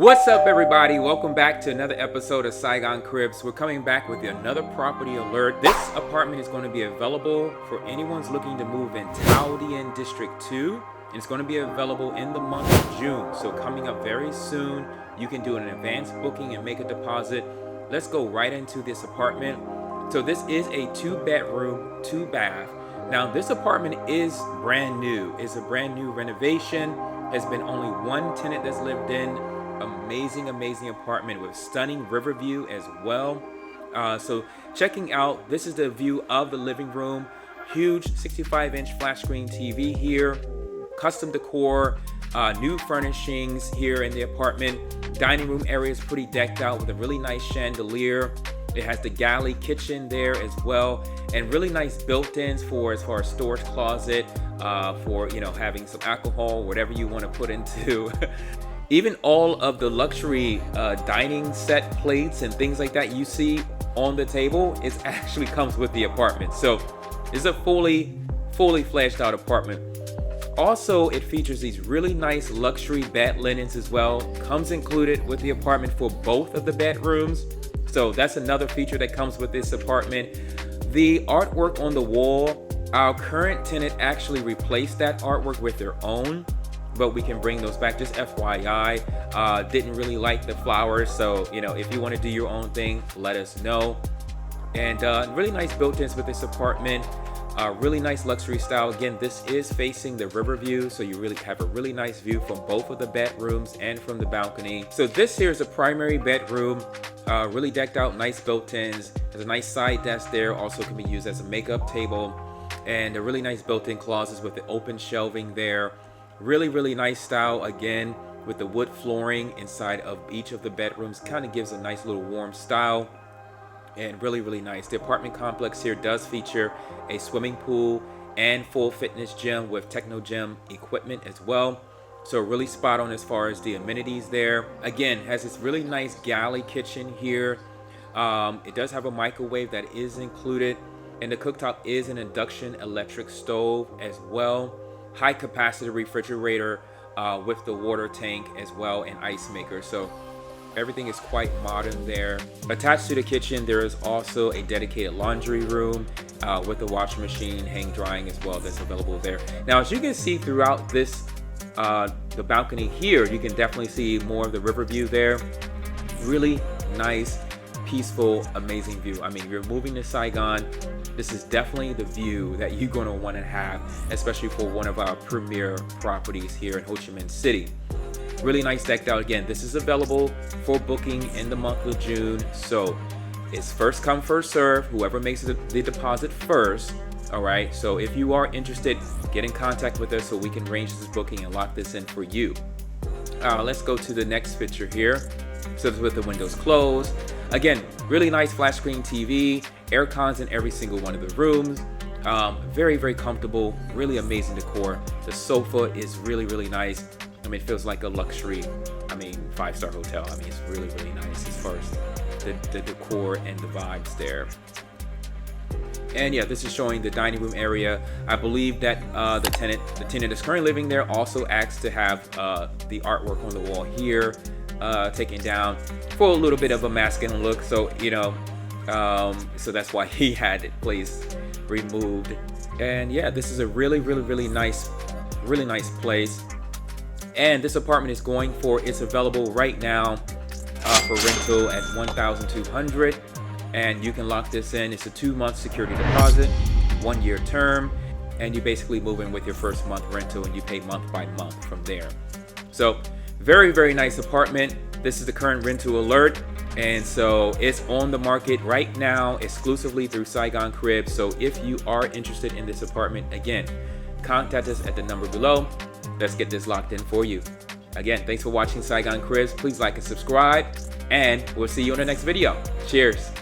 What's up, everybody? Welcome back to another episode of Saigon Cribs. We're coming back with another property alert. This apartment is going to be available for anyone's looking to move in Thao Dien District 2. And it's going to be available in the month of June. So coming up very soon, you can do an advance booking and make a deposit. Let's go right into this apartment. So this is a 2-bedroom, 2-bath. Now this apartment is brand new. It's a brand new renovation. Has been only one tenant that's lived in. Amazing apartment with stunning river view as well. So checking out, this is the view of the living room. Huge 65-inch flat screen TV here. Custom decor, new furnishings here in the apartment. Dining room area is pretty decked out with a really nice chandelier. It has the galley kitchen there as well, and really nice built-ins for as far as storage closet, for having some alcohol, whatever you want to put into. Even all of the luxury dining set plates and things like that you see on the table is actually comes with the apartment. So it's a fully fledged out apartment. Also, it features these really nice luxury bed linens as well. Comes included with the apartment for both of the bedrooms. So that's another feature that comes with this apartment. The artwork on the wall, our current tenant actually replaced that artwork with their own, but we can bring those back. Just FYI, didn't really like the flowers, so if you want to do your own thing, let us know. And really nice built-ins with this apartment. Really nice luxury style. Again, this is facing the river view, so you really have a really nice view from both of the bedrooms and from the balcony. So this here is a primary bedroom, really decked out, nice built-ins. There's a nice side desk there, also can be used as a makeup table, and a really nice built-in closets with the open shelving there. Really nice style, again, with the wood flooring inside of each of the bedrooms. Kind of gives a nice little warm style, and really nice. The apartment complex here does feature a swimming pool and full fitness gym with techno gym equipment as well. So really spot on as far as the amenities there. Again, has this really nice galley kitchen here. It does have a microwave that is included, and the cooktop is an induction electric stove as well. High capacity refrigerator with the water tank as well, and ice maker. So everything is quite modern there. Attached to the kitchen, there is also a dedicated laundry room with the washing machine, hang drying as well, that's available there. Now, as you can see throughout this, the balcony here, you can definitely see more of the river view there. Really nice, peaceful, amazing view. I mean, you're moving to Saigon, this is definitely the view that you're going to want to have, especially for one of our premier properties here in Ho Chi Minh City. Really nice decked out. Again, this is available for booking in the month of June. So it's first come, first serve. Whoever makes the deposit first. All right. So if you are interested, get in contact with us so we can arrange this booking and lock this in for you. Let's go to the next picture here. So it's with the windows closed. Again, really nice flat screen TV, air cons in every single one of the rooms. Very comfortable, really amazing decor. The sofa is really nice. I mean, it feels like a luxury, 5-star hotel. I mean, it's really nice as far as the decor and the vibes there. And yeah, this is showing the dining room area. I believe that the tenant that's currently living there also asked to have the artwork on the wall here taken down for a little bit of a masculine look. So so that's why he had it placed, removed. And yeah, this is a really nice place. And this apartment is going for, it's available right now for rental at $1,200, and you can lock this in. It's a 2-month security deposit, 1-year term, and you basically move in with your first month rental, and you pay month by month from there. So very nice apartment. This is the current rental alert, and so it's on the market right now exclusively through Saigon Cribs. So if you are interested in this apartment, again, contact us at the number below. Let's get this locked in for you. Again, thanks for watching Saigon Cribs. Please like and subscribe, and we'll see you in the next video. Cheers.